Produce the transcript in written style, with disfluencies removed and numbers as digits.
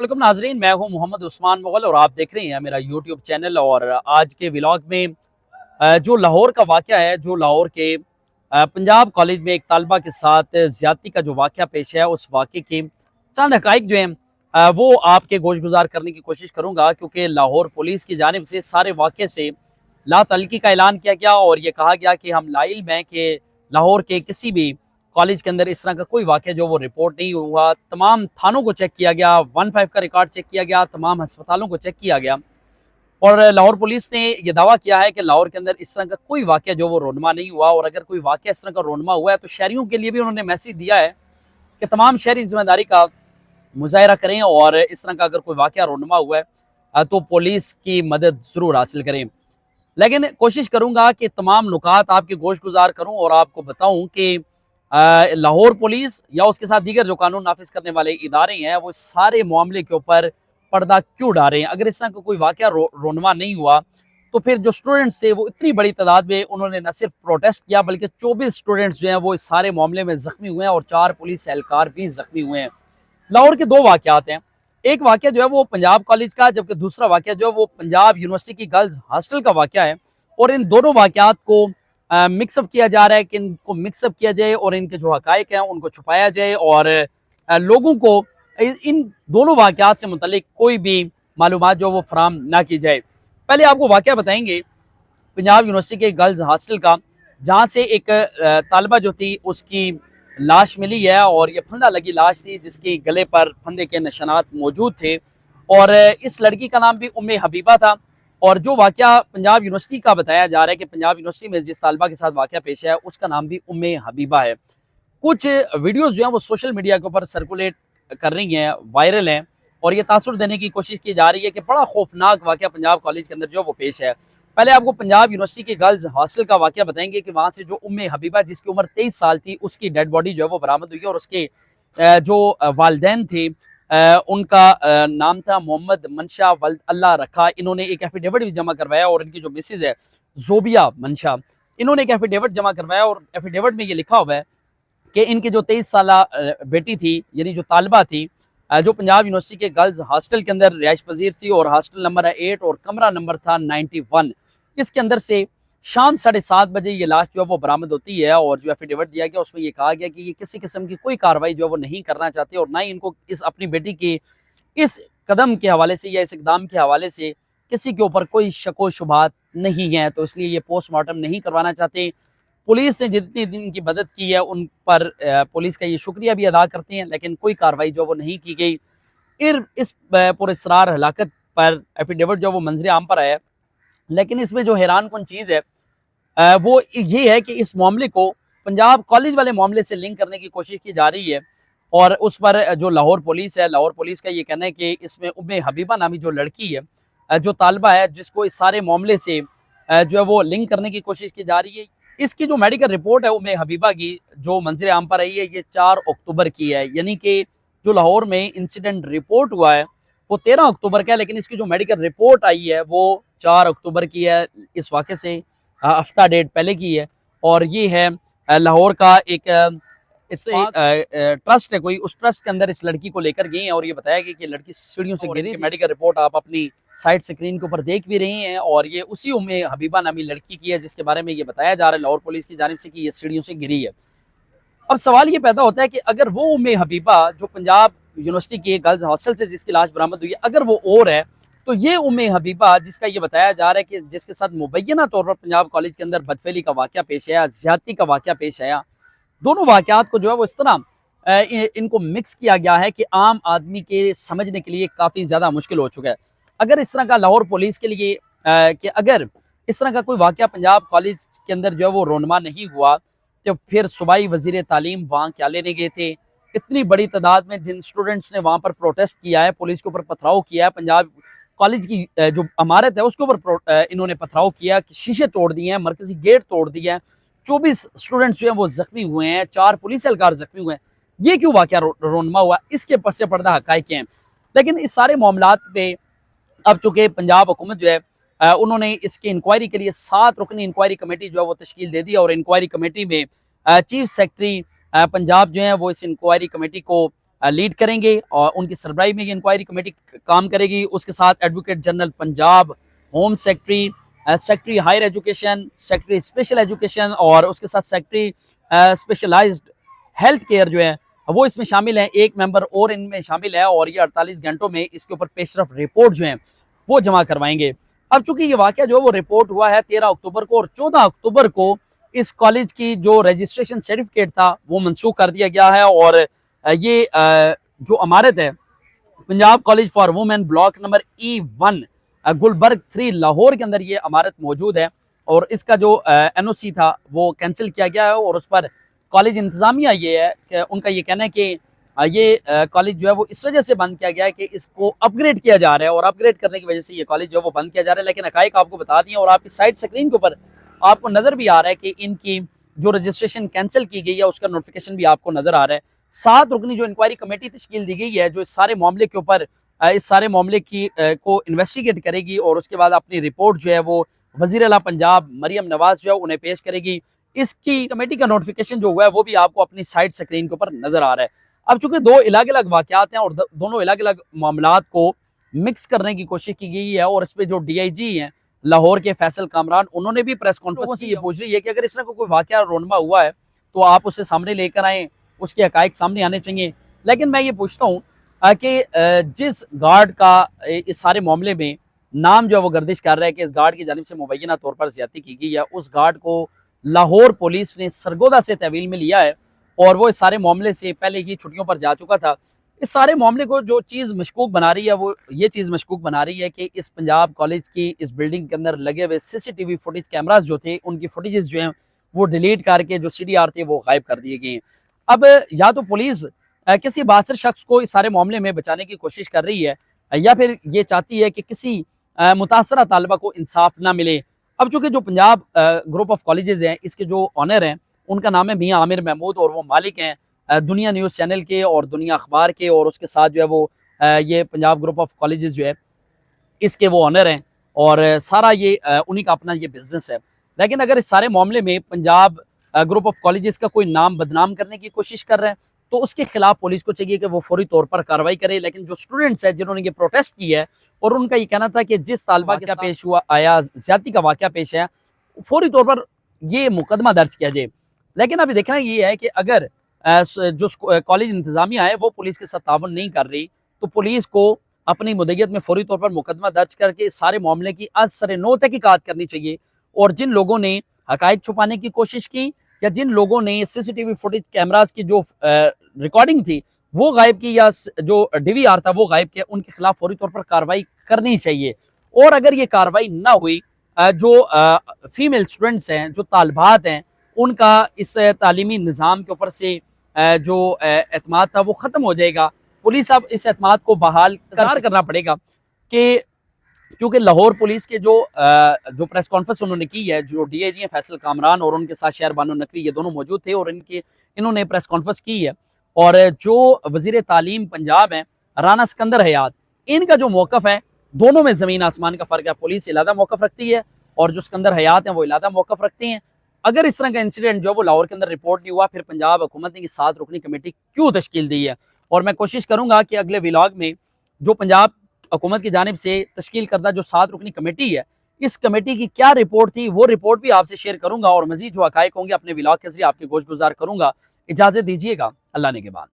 Welcome नाजरीन, मैं हूं मोहम्मद उस्मान मुगल और आप देख रहे हैं मेरा यूट्यूब चैनल। और आज के व्लॉग में जो लाहौर का वाक़या है, जो लाहौर के पंजाब कॉलेज में एक तालिबा के साथ ज़्यादती का जो वाक़या पेश है, उस वाक़े के चंद हक़ाइक़ जो हैं वो आपके गोशगुजार करने की कोशिश करूँगा, क्योंकि लाहौर पुलिस की जानिब से सारे वाक़े से लातल्की का ऐलान किया गया और ये कहा गया कि हम लाइल में कि लाहौर के किसी भी कॉलेज के अंदर इस तरह का कोई वाक़या जो वो रिपोर्ट नहीं हुआ। तमाम थानों को चेक किया गया, 15 का रिकॉर्ड चेक किया गया, तमाम अस्पतालों को चेक किया गया और लाहौर पुलिस ने यह दावा किया है कि लाहौर के अंदर इस तरह का कोई वाक़या जो वो रोनमा नहीं हुआ। और अगर कोई वाक़या इस तरह का रोनमा हुआ है तो शहरियों के लिए भी उन्होंने मैसेज दिया है कि तमाम शहरी जिम्मेदारी का मुजाहरा करें और इस तरह का अगर कोई वाक़या रोनमा हुआ है तो पुलिस की मदद ज़रूर हासिल करें। लेकिन कोशिश करूँगा कि तमाम नुकात आपके गोशगुजार करूँ और आपको बताऊँ कि लाहौर पुलिस या उसके साथ दीगर जो कानून नाफिज करने वाले इदारे हैं वो सारे मामले के ऊपर पर्दा क्यों डालें। अगर इस तरह का कोई वाक़या रोनमा नहीं हुआ तो फिर जो स्टूडेंट्स थे वो इतनी बड़ी तादाद में उन्होंने न सिर्फ प्रोटेस्ट किया बल्कि 24 स्टूडेंट्स जो हैं वो इस सारे मामले में ज़ख्मी हुए हैं और 4 पुलिस एहलकार भी ज़ख्मी हुए हैं। लाहौर के 2 वाक़यात हैं, एक वाक़या जो है वो पंजाब कॉलेज का, जबकि दूसरा वाक़या जो है वो पंजाब यूनिवर्सिटी की गर्ल्स हॉस्टल का वाक़या है। और इन दोनों वाक़यात को मिक्सअप किया जा रहा है कि इनको मिक्सअप किया जाए और इनके जो हक़ाइक़ हैं उनको छुपाया जाए और लोगों को इन दोनों वाक़यात से मुतल्लिक कोई भी मालूमात जो वो फराहम ना की जाए। पहले आपको वाक़या बताएंगे पंजाब यूनिवर्सिटी के गर्ल्स हॉस्टल का, जहाँ से एक तालिबा जो थी उसकी लाश मिली है और ये फंदा लगी लाश थी जिसके गले पर फंदे के निशानात मौजूद थे। और इस लड़की का नाम भी उम्मे हबीबा था। और जो वाक़या पंजाब यूनिवर्सिटी का बताया जा रहा है कि पंजाब यूनिवर्सिटी में जिस तालिबा के साथ वाक़या पेश है उसका नाम भी उम्मे हबीबा है। कुछ वीडियोज़ जो हैं वो सोशल मीडिया के ऊपर सर्कुलेट कर रही हैं, वायरल हैं और ये तासुर देने की कोशिश की जा रही है कि बड़ा खौफनाक वाक़या पंजाब कॉलेज के अंदर जो वो पेश है। पहले आपको पंजाब यूनिवर्सिटी के गर्ल्स हॉस्टल का वाक़या बताएंगे कि वहाँ से जो उम्मे हबीबा जिसकी उम्र 23 साल थी उसकी डेड बॉडी जो है वो बरामद हुई है और उसके जो वालिदैन थे उनका नाम था मोहम्मद मंशा वल्द अल्लाह रखा। इन्होंने एक एफिडेविट भी जमा करवाया और इनकी जो मिसेज है जोबिया मंशा, इन्होंने एक एफिडेविट जमा करवाया और एफिडेविट में ये लिखा हुआ है कि इनकी जो 23 साला बेटी थी यानी जो तालिबा थी जो पंजाब यूनिवर्सिटी के गर्ल्स हॉस्टल के अंदर रिहाइश पजीर थी और हॉस्टल नंबर है 8 और कमरा नंबर था 91, इसके अंदर से शाम 7:30 बजे ये लाश जो है वो बरामद होती है। और जो एफिडेविट दिया गया उसमें ये कहा गया कि ये किसी किस्म की कोई कार्रवाई जो है वो नहीं करना चाहते और ना ही इनको इस अपनी बेटी की इस कदम के हवाले से या इस इकदाम के हवाले से किसी के ऊपर कोई शक व शुबहात नहीं है, तो इसलिए ये पोस्टमार्टम नहीं करवाना चाहते। पुलिस ने जितनी दिन की मदद की है उन पर पुलिस का ये शुक्रिया भी अदा करते हैं, लेकिन कोई कार्रवाई जो वो नहीं की गई। इस पुरस्रार हलाकत पर एफिडेविट जो वो मंजर आम पर आया, लेकिन इसमें जो हैरान कुन चीज़ है वो ये है कि इस मामले को पंजाब कॉलेज वाले मामले से लिंक करने की कोशिश की जा रही है। और उस पर जो लाहौर पुलिस है, लाहौर पुलिस का ये कहना है कि इसमें उम्मे हबीबा नामी जो लड़की है जो तालिबा है जिसको इस सारे मामले से जो है वो लिंक करने की कोशिश की जा रही है। इसकी जो मेडिकल रिपोर्ट है उम्मे हबीबा की जो मंजर आम पर आई है ये 4 अक्टूबर की है, यानी कि जो लाहौर में इंसिडेंट रिपोर्ट हुआ है वो 13 अक्टूबर का है, लेकिन इसकी जो मेडिकल रिपोर्ट आई है वो 4 अक्टूबर की है। इस वाक़े से हफ्ता डेढ़ पहले की है। और ये है लाहौर का एक ट्रस्ट है कोई, उस ट्रस्ट के अंदर इस लड़की को लेकर गए हैं और ये बताया गया कि लड़की सीढ़ियों से गिरी। मेडिकल रिपोर्ट आप अपनी साइड स्क्रीन के ऊपर देख भी रही हैं और ये उसी उम्मे हबीबा नामी लड़की की है जिसके बारे में ये बताया जा रहा है लाहौर पुलिस की जानिब से कि ये सीढ़ियों से गिरी है। अब सवाल ये पैदा होता है कि अगर वो उम्मे हबीबा जो पंजाब यूनिवर्सिटी के गर्ल्स हॉस्टल से जिसकी लाश बरामद हुई है अगर वो और है, तो ये उम्मे हबीबा जिसका ये बताया जा रहा है कि जिसके साथ मुबैना तौर पर पंजाब कॉलेज के अंदर बदफेली का वाक़या पेश आया, ज़्यादती का वाक़या पेश आया, दोनों वाक़यात को जो है वो इस तरह इनको मिक्स किया गया है कि आम आदमी के समझने के लिए काफ़ी ज़्यादा मुश्किल हो चुका है। अगर इस तरह का लाहौर पुलिस के लिए कि अगर इस तरह का कोई वाक़या पंजाब कॉलेज के अंदर जो है वो रोनमा नहीं हुआ तो फिर सूबाई वज़ीर तालीम वहाँ क्या लेने गए थे। इतनी बड़ी तादाद में जिन स्टूडेंट्स ने वहाँ पर प्रोटेस्ट किया है, पुलिस के ऊपर पथराव किया है, पंजाब कॉलेज की जो इमारत है उसके ऊपर इन्होंने पथराव किया, शीशे तोड़ दिए हैं, मरकजी गेट तोड़ दिए हैं, 24 स्टूडेंट्स जो हैं वो जख्मी हुए हैं, 4 पुलिस एहलकार जख्मी हुए हैं। ये क्यों वाक़या रोनमा हुआ, इसके पस पर्दा हक़ाइक़ हैं। लेकिन इस सारे मामलात पे अब चूँकि पंजाब हुकूमत जो है उन्होंने इसकी इंक्वायरी के लिए 7 रुकनी इंक्वायरी कमेटी जो है वो तश्कील दे दी और इंक्वायरी कमेटी में चीफ सेक्रेटरी पंजाब जो है वो इस इंक्वायरी कमेटी को لیڈ کریں گے اور ان کی سربراہی میں یہ انکوائری کمیٹی کام کرے گی. اس کے ساتھ advocate general Punjab, home secretary, secretary higher education, secretary special education اور اس کے ساتھ سیکرٹری اسپیشلائزڈ ہیلتھ کیئر جو ہے وہ اس میں شامل ہیں. ایک ممبر اور ان میں شامل ہے اور یہ 48 گھنٹوں میں اس کے اوپر پیش رفت رپورٹ جو ہیں وہ جمع کروائیں گے. اب چونکہ یہ واقعہ جو ہے وہ رپورٹ ہوا ہے 13 اکتوبر کو اور 14 اکتوبر کو اس کالج کی جو رجسٹریشن سرٹیفکیٹ تھا وہ منسوخ کر دیا گیا ہے. اور یہ جو عمارت ہے Punjab college for women block number E1 Gulberg 3 Lahore کے اندر یہ عمارت موجود ہے اور اس کا جو NOC تھا وہ کینسل کیا گیا ہے. اور اس پر کالج انتظامیہ یہ ہے کہ ان کا یہ کہنا ہے کہ یہ کالج جو ہے وہ اس وجہ سے بند کیا گیا ہے کہ اس کو اپ گریڈ کیا جا رہا ہے اور اپ گریڈ کرنے کی وجہ سے یہ کالج جو ہے وہ بند کیا جا رہا ہے. لیکن حقائق آپ کو بتا دیا اور آپ کی سائٹ سکرین کے اوپر آپ کو نظر بھی آ رہا ہے کہ ان کی جو رجسٹریشن کینسل کی گئی ہے اس کا نوٹیفیکیشن بھی آپ کو نظر آ رہا ہے. 7 رکنی جو انکوائری کمیٹی تشکیل دی گئی ہے جو اس سارے معاملے کے اوپر اس سارے معاملے کی کو انویسٹیگیٹ کرے گی اور اس کے بعد اپنی رپورٹ جو ہے وہ وزیر اعلیٰ پنجاب مریم نواز جو ہے انہیں پیش کرے گی. اس کی کمیٹی کا نوٹیفیکیشن جو ہوا ہے وہ بھی آپ کو اپنی سائٹ سکرین کے اوپر نظر آ رہا ہے. اب چونکہ دو الگ الگ واقعات ہیں اور دونوں الگ الگ معاملات کو مکس کرنے کی کوشش کی گئی ہے اور اس پہ جو DIG ہیں لاہور کے فیصل کامران انہوں نے بھی پریس کانفرنس کی یہ پوچھ رہی ہے کہ اگر اس طرح کو کوئی واقعہ رونما ہوا ہے تو آپ اسے سامنے لے کر آئیں، اس کے حقائق سامنے آنے چاہیے. لیکن میں یہ پوچھتا ہوں کہ جس گارڈ کا اس سارے معاملے میں نام جو ہے وہ گردش کر رہا ہے کہ اس گارڈ کی جانب سے مبینہ طور پر زیادتی کی گئی ہے، اس گارڈ کو لاہور پولیس نے سرگودا سے تحویل میں لیا ہے اور وہ اس سارے معاملے سے پہلے ہی چھٹیوں پر جا چکا تھا. اس سارے معاملے کو جو چیز مشکوک بنا رہی ہے وہ یہ چیز مشکوک بنا رہی ہے کہ اس پنجاب کالج کی اس بلڈنگ کے اندر لگے ہوئے CCTV فوٹیج کیمراز جو تھے ان کی فوٹیجز جو ہیں وہ ڈیلیٹ کر کے جو CDR تھے وہ غائب کر دیے گئے ہیں. اب یا تو پولیس کسی باثر شخص کو اس سارے معاملے میں بچانے کی کوشش کر رہی ہے یا پھر یہ چاہتی ہے کہ کسی متاثرہ طالبہ کو انصاف نہ ملے. اب چونکہ جو پنجاب گروپ آف کالجز ہیں اس کے جو آنر ہیں ان کا نام ہے میاں عامر محمود اور وہ مالک ہیں دنیا نیوز چینل کے اور دنیا اخبار کے اور اس کے ساتھ جو ہے وہ یہ پنجاب گروپ آف کالجز جو ہے اس کے وہ آنر ہیں اور سارا یہ انہی کا اپنا یہ بزنس ہے. لیکن اگر اس سارے معاملے میں پنجاب گروپ آف کالجز کا کوئی نام بدنام کرنے کی کوشش کر رہے ہیں تو اس کے خلاف پولیس کو چاہیے کہ وہ فوری طور پر کارروائی کرے. لیکن جو اسٹوڈنٹس ہیں جنہوں نے یہ پروٹیسٹ کی ہے اور ان کا یہ کہنا تھا کہ جس طالبہ کے ساتھ پیش ہوا آیا زیادتی کا واقعہ پیش ہے فوری طور پر یہ مقدمہ درج کیا جائے. لیکن ابھی دیکھنا یہ ہے کہ اگر جو کالج انتظامیہ ہے وہ پولیس کے ساتھ تعاون نہیں کر رہی تو پولیس کو اپنی مدیت میں فوری طور پر مقدمہ درج کر کے سارے معاملے کی از سر نو تحقیقات کرنی چاہیے. اور جن لوگوں نے حقائق چھپانے کی کوشش کی یا جن لوگوں نے CCTV فوٹیج کیمراز کی جو ریکارڈنگ تھی وہ غائب کی یا جو DVR تھا وہ غائب کیا ان کے خلاف فوری طور پر کارروائی کرنی چاہیے. اور اگر یہ کارروائی نہ ہوئی جو فیمیل اسٹوڈنٹس ہیں جو طالبات ہیں ان کا اس تعلیمی نظام کے اوپر سے جو اعتماد تھا وہ ختم ہو جائے گا. پولیس اب اس اعتماد کو بحال کرنا پڑے گا کہ کیونکہ لاہور پولیس کے جو پریس کانفرنس انہوں نے کی ہے جو DIG ہیں فیصل کامران اور ان کے ساتھ شہر بانو نقوی یہ دونوں موجود تھے اور انہوں نے پریس کانفرنس کی ہے. اور جو وزیر تعلیم پنجاب ہیں رانا سکندر حیات ان کا جو موقف ہے دونوں میں زمین آسمان کا فرق ہے. پولیس علیحدہ موقف رکھتی ہے اور جو سکندر حیات ہیں وہ علیحدہ موقف رکھتے ہیں. اگر اس طرح کا انسیڈنٹ جو ہے وہ لاہور کے اندر رپورٹ نہیں ہوا پھر پنجاب حکومت نے 7 رکنی کمیٹی کیوں تشکیل دی ہے. اور میں کوشش کروں گا کہ اگلے ولاگ میں جو پنجاب حکومت کی جانب سے تشکیل کردہ جو 7 رکنی کمیٹی ہے اس کمیٹی کی کیا رپورٹ تھی وہ رپورٹ بھی آپ سے شیئر کروں گا اور مزید جو حقائق ہوں گے اپنے ولاگ کے ذریعے آپ کے گوش گزار کروں گا. اجازت دیجیے گا، اللہ نے کے بعد.